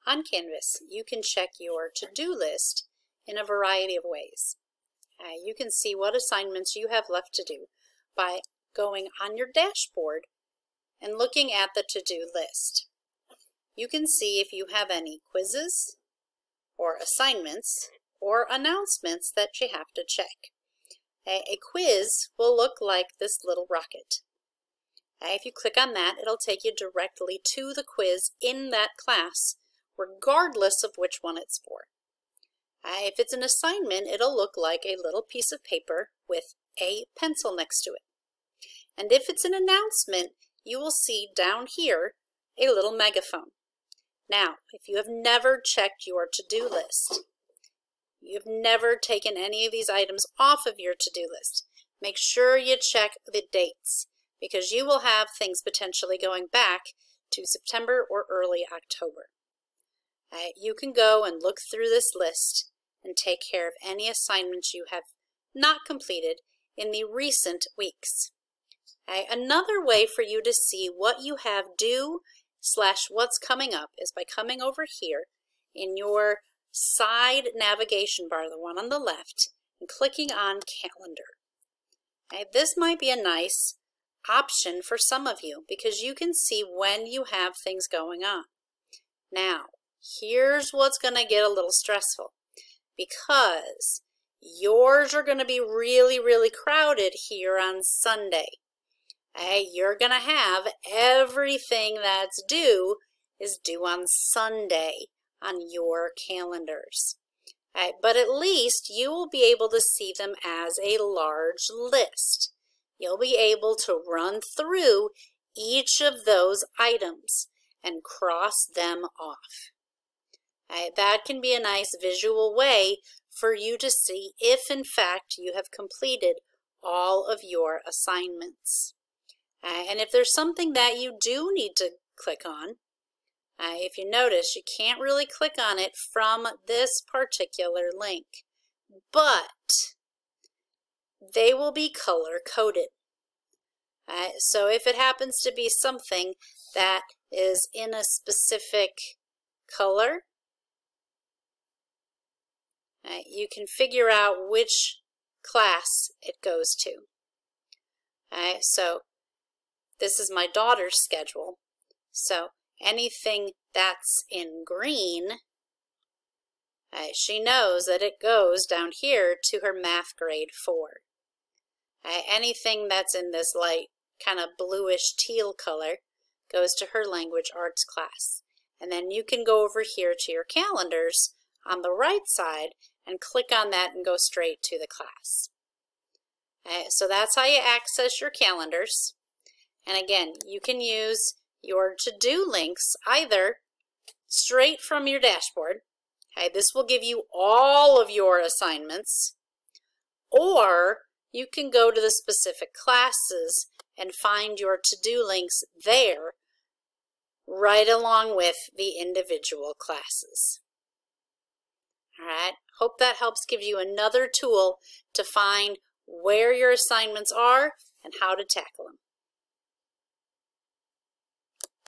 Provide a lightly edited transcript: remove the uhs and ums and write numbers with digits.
On Canvas, you can check your to-do list in a variety of ways. You can see what assignments you have left to do by going on your dashboard and looking at the to-do list. You can see if you have any quizzes or assignments or announcements that you have to check. A quiz will look like this little rocket. If you click on that, it'll take you directly to the quiz in that class, regardless of which one it's for. If it's an assignment, it'll look like a little piece of paper with a pencil next to it. And if it's an announcement, you will see down here a little megaphone. Now, if you have never checked your to-do list, you've never taken any of these items off of your to-do list, make sure you check the dates, because you will have things potentially going back to September or early October. You can go and look through this list and take care of any assignments you have not completed in the recent weeks. Another way for you to see what you have due / what's coming up is by coming over here in your side navigation bar, the one on the left, and clicking on Calendar. This might be a nice option for some of you because you can see when you have things going on. Now, here's what's going to get a little stressful, because yours are going to be really crowded here on Sunday. You're going to have everything that's due is due on Sunday on your calendars. But at least you will be able to see them as a large list. You'll be able to run through each of those items and cross them off. That can be a nice visual way for you to see if in fact you have completed all of your assignments. And if there's something that you do need to click on, if you notice, you can't really click on it from this particular link, but they will be color-coded. So if it happens to be something that is in a specific color, you can figure out which class it goes to. So this is my daughter's schedule. So anything that's in green, she knows that it goes down here to her math grade 4. Anything that's in this light kind of bluish teal color goes to her language arts class. And then you can go over here to your calendars on the right side and click on that and go straight to the class. So that's how you access your calendars. And again, you can use your to-do links either straight from your dashboard. This will give you all of your assignments, or you can go to the specific classes and find your to-do links there right along with the individual classes. All right, hope that helps give you another tool to find where your assignments are and how to tackle them.